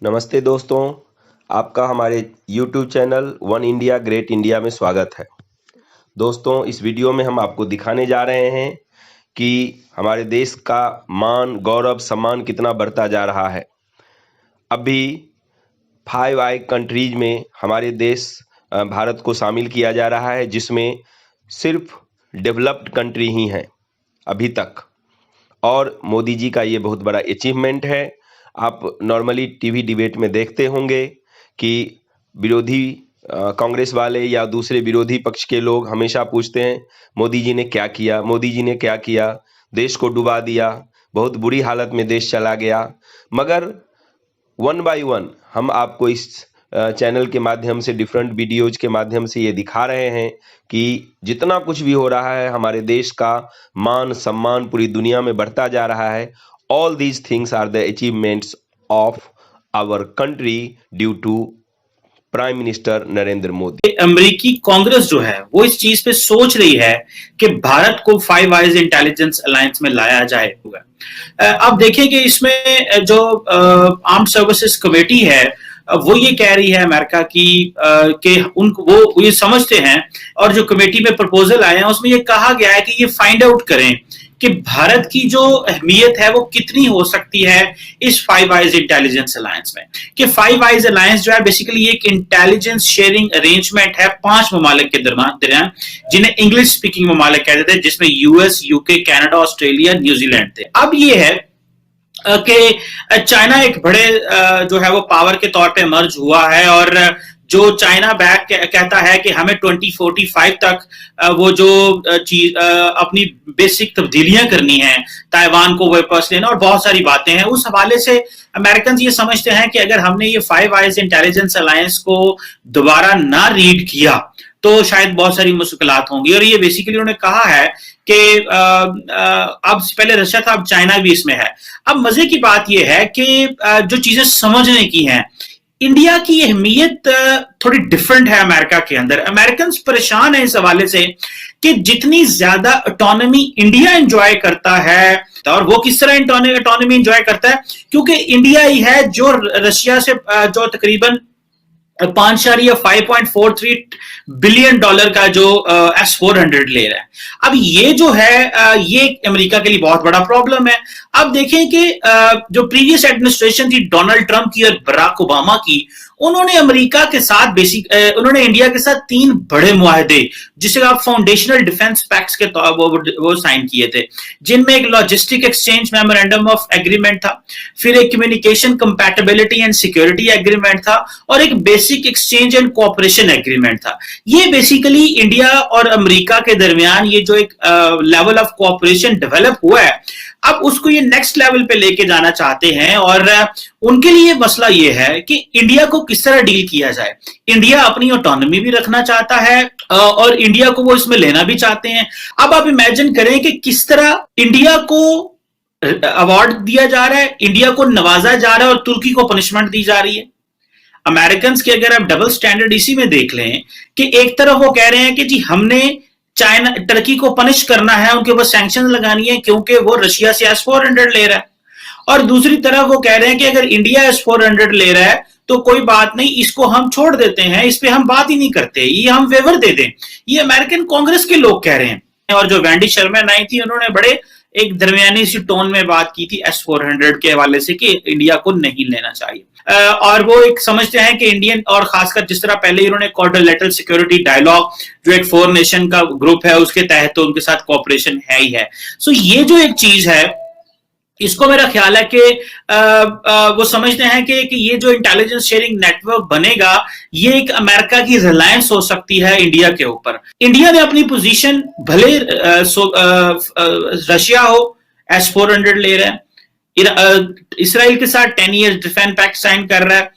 नमस्ते दोस्तों, आपका हमारे YouTube channel one India great India में स्वागत है। दोस्तों, इस वीडियो में हम आपको दिखाने जा रहे हैं कि हमारे देश का मान, गौरव, सम्मान कितना बढ़ता जा रहा है। अभी 5 आई कंट्रीज में हमारे देश भारत को शामिल किया जा रहा है, जिसमें सिर्फ डेवलप्ड कंट्री ही हैं अभी तक। और मोदी जी का ये बहुत बड़ा अचीवमेंट है। आप नॉर्मली टीवी डिबेट में देखते होंगे कि विरोधी कांग्रेस वाले या दूसरे विरोधी पक्ष के लोग हमेशा पूछते हैं, मोदी जी ने क्या किया, मोदी जी ने क्या किया, देश को डुबा दिया, बहुत बुरी हालत में देश चला गया। मगर वन बाय वन हम आपको इस चैनल के माध्यम से, डिफरेंट वीडियोज के माध्यम से ये दिखा रहे हैं कि जितना कुछ भी हो रहा है, हमारे देश का मान सम्मान पूरी दुनिया में बढ़ता जा रहा है। All these things are the achievements of our country due to prime minister Narendra Modi. अमेरिकी कांग्रेस जो है वो इस चीज पे सोच रही है कि भारत को 5 आइज इंटेलिजेंस अलायंस में लाया जाएगा। अब देखिए कि इसमें जो आर्म्ड सर्विसेज कमेटी है वो ये कह रही है अमेरिका की कि उनको वो ये समझते हैं, और जो कमेटी में प्रपोजल आए हैं उसमें ये कहा गया है कि ये फाइंड आउट करें कि भारत की जो अहमियत है वो कितनी हो सकती है इस 5 आइज इंटेलिजेंस अलायंस में। कि 5 आइज अलायंस जो है बेसिकली एक इंटेलिजेंस शेयरिंग अरेंजमेंट है 5 ममालिक के दरमियान, जिन्हें इंग्लिश स्पीकिंग ममालिक कहते थे, जिसमें US, UK, Canada, Australia, New Zealand थे। अब ये है कि चाइना एक बड़े जो है वो पावर के तौर पे मर्ज हुआ है, और जो चाइना बैक कहता है कि हमें 2045 तक वो जो चीज अपनी बेसिक तब्दीलियां करनी है, ताइवान को वापस लेना और बहुत सारी बातें हैं। उस हवाले से अमेरिकन ये समझते हैं कि अगर हमने ये 5 आइज इंटेलिजेंस अलायंस को दोबारा ना रीड किया तो शायद बहुत सारी मुश्किलात होंगी। और ये बेसिकली उन्होंने कहा है कि अब पहले रशिया था, अब चाइना भी इसमें है। अब मजे की बात यह है कि जो चीजें समझने की हैं, इंडिया की अहमियत थोड़ी डिफरेंट है अमेरिका के अंदर। अमेरिकन परेशान है इस हवाले से कि जितनी ज्यादा ऑटोनॉमी इंडिया एंजॉय करता है, और वो किस तरह ऑटोनॉमी एंजॉय करता है, क्योंकि इंडिया ही है जो रशिया से जो तकरीबन 5.43 बिलियन डॉलर का जो S-400 ले रहा है। अब ये जो है ये अमेरिका के लिए बहुत बड़ा प्रॉब्लम है। अब देखें कि जो प्रीवियस एडमिनिस्ट्रेशन थी डोनाल्ड ट्रंप की और बराक ओबामा की, उन्होंने अमेरिका के साथ उन्होंने इंडिया के साथ 3 बड़े मुआहदे, जिसे आप फाउंडेशनल डिफेंस पैक्ट्स के वो साइन किए थे, जिनमें एक logistic exchange memorandum of agreement था, फिर एक communication compatibility and security agreement था, और एक basic exchange and cooperation agreement था। ये बेसिकली इंडिया और अमेरिका के दरमियान ये जो एक लेवल ऑफ कोऑपरेशन डेवलप हुआ है, अब उसको ये नेक्स्ट लेवल पे लेके जाना चाहते हैं। और उनके लिए मसला ये है कि इंडिया को किस तरह डील किया जाए। इंडिया अपनी ऑटोनॉमी भी रखना चाहता है और इंडिया को वो इसमें लेना भी चाहते हैं। अब आप इमेजिन करें कि किस तरह इंडिया को अवार्ड दिया जा रहा है, इंडिया को नवाजा जा रहा है और तुर्की को पनिशमेंट दी जा रही है। अमेरिकन के अगर आप डबल स्टैंडर्ड इसी में देख लें कि एक तरफ वो कह रहे हैं कि जी हमने चाइना टर्की को पनिश करना है, उनके ऊपर सैंक्शन लगानी है क्योंकि वो रशिया से S-400 ले रहा है, और दूसरी तरफ वो कह रहे हैं कि अगर इंडिया S-400 ले रहा है तो कोई बात नहीं, इसको हम छोड़ देते हैं, इस पे हम बात ही नहीं करते, ये हम वेवर दे दें। ये अमेरिकन कांग्रेस के लोग कह रहे हैं। और जो वैंडी शर्मा आई थी, उन्होंने बड़े एक दरमियानी सी टोन में बात की थी S-400 के हवाले से कि इंडिया को नहीं लेना चाहिए। और वो एक समझते हैं कि इंडियन, और खासकर जिस तरह पहले उन्होंने क्वाड्रिलेटरल सिक्योरिटी डायलॉग जो एक 4 नेशन का ग्रुप है उसके तहत तो उनके साथ कोऑपरेशन है ही है। सो ये जो एक चीज है, इसको मेरा ख्याल है कि वो समझते हैं कि ये जो इंटेलिजेंस शेयरिंग नेटवर्क बनेगा, ये एक अमेरिका की रिलायंस हो सकती है इंडिया के ऊपर। इंडिया ने अपनी पोजीशन, भले रशिया हो S-400 ले रहा है, इसराइल के साथ 10 ईयर डिफेंस पैक्ट साइन कर रहा है,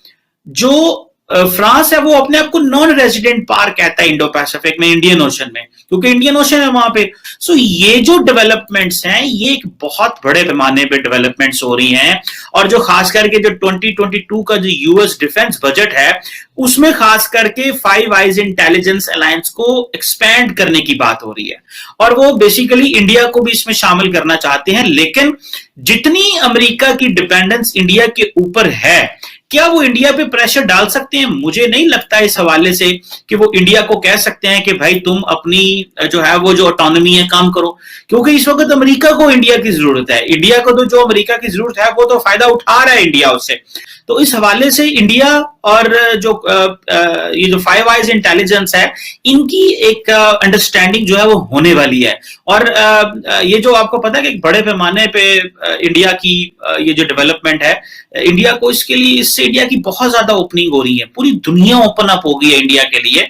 जो फ्रांस है वो अपने आप को नॉन रेजिडेंट पार कहता है इंडो पैसिफिक में, इंडियन ओशन में, क्योंकि इंडियन ओशन है वहां पे। सो ये जो डेवलपमेंट्स हैं, ये एक बहुत बड़े पैमाने पे डेवलपमेंट्स हो रही हैं, और जो खास करके जो 2022 का जो यूएस डिफेंस बजट है, उसमें खास करके 5 आइज इंटेलिजेंस अलायंस को एक्सपैंड करने की बात हो रही है, और वो बेसिकली इंडिया को भी इसमें शामिल करना चाहते हैं। लेकिन जितनी अमेरिका की डिपेंडेंस इंडिया के ऊपर है क्या वो इंडिया पे प्रेशर डाल सकते हैं? मुझे नहीं लगता इस हवाले से कि वो इंडिया को कह सकते हैं कि भाई तुम अपनी जो है वो जो ऑटोनॉमी है काम करो, क्योंकि इस वक्त अमेरिका को इंडिया की जरूरत है। इंडिया को तो जो अमेरिका की जरूरत है वो तो फायदा उठा रहा है इंडिया उससे। तो इस हवाले से इंडिया और जो ये जो फाइव आइज इंटेलिजेंस है, इनकी एक अंडरस्टैंडिंग जो है वो होने वाली है। और ये जो आपको पता है कि बड़े पैमाने पे इंडिया की ये जो डेवलपमेंट है, इंडिया को इसके लिए, इससे इंडिया की बहुत ज्यादा ओपनिंग हो रही है, पूरी दुनिया ओपन अप हो गई है इंडिया के लिए।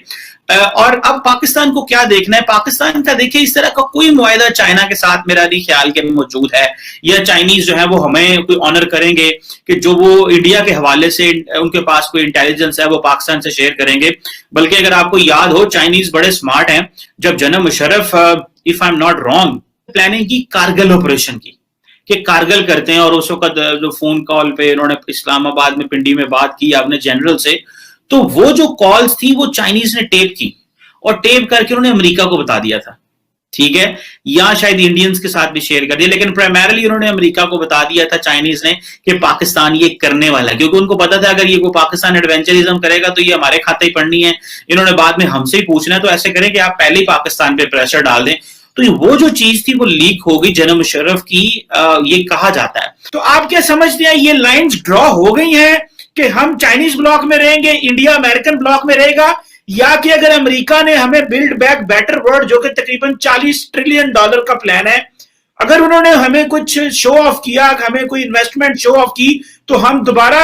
और अब पाकिस्तान को क्या देखना है? पाकिस्तान का देखिए, इस तरह का कोई मुआहदा चाइना के साथ मेरा नहीं ख्याल के मौजूद है, या चाइनीज जो है वो हमें कोई ऑनर करेंगे कि जो वो इंडिया के हवाले से उनके पास कोई इंटेलिजेंस है वो पाकिस्तान से शेयर करेंगे। बल्कि अगर आपको याद हो, चाइनीज बड़े स्मार्ट हैं। जब general Musharraf, if I am not wrong, planning की कारगिल ऑपरेशन की, कि कारगिल करते हैं, और उस वक्त जो फोन कॉल पे उन्होंने इस्लामाबाद में पिंडी में बात की अपने जनरल से, तो वो जो कॉल्स थी वो चाइनीज ने टेप की, और टेप करके उन्होंने अमेरिका को बता दिया था। ठीक है, या शायद इंडियंस के साथ भी शेयर कर दिया, लेकिन प्राइमरली उन्होंने अमेरिका को बता दिया था चाइनीज ने कि पाकिस्तान ये करने वाला है, क्योंकि उनको पता था अगर ये को पाकिस्तान एडवेंचरिज्म करेगा तो ये हमारे खाते ही पड़नी है, इन्होंने बाद में हमसे ही पूछना है, तो ऐसे करें कि आप पहले ही पाकिस्तान पे प्रेशर डाल दें। तो वो जो चीज थी वो लीक हो गई जनरल मुशर्रफ की, ये कहा जाता है। तो आप क्या समझते हैं, ये लाइंस ड्रॉ हो गई हैं कि हम चाइनीज ब्लॉक में रहेंगे, इंडिया अमेरिकन ब्लॉक में रहेगा, या कि अगर अमेरिका ने हमें बिल्ड बैक बेटर वर्ल्ड, जो कि तकरीबन $40 ट्रिलियन का प्लान है, अगर उन्होंने हमें कुछ शो ऑफ किया, हमें कोई इन्वेस्टमेंट शो ऑफ की, तो हम दोबारा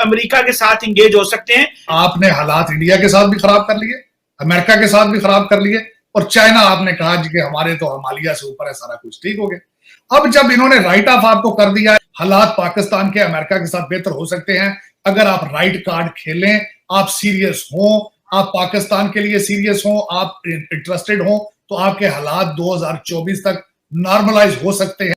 अमेरिका के साथ इंगेज हो सकते हैं। आपने हालात इंडिया के साथ भी खराब कर लिए, अमेरिका के साथ भी खराब कर लिए, और चाइना आपने कहा कि हमारे तो हिमालय से ऊपर है, सारा कुछ ठीक हो गया। अब जब इन्होंने राइट ऑफ आपको कर दिया, हालात पाकिस्तान के अमेरिका के साथ बेहतर हो सकते हैं अगर आप राइट कार्ड खेलें, आप सीरियस हो, आप पाकिस्तान के लिए सीरियस हो, आप इंटरेस्टेड हो, तो आपके हालात 2024 तक नॉर्मलाइज हो सकते हैं।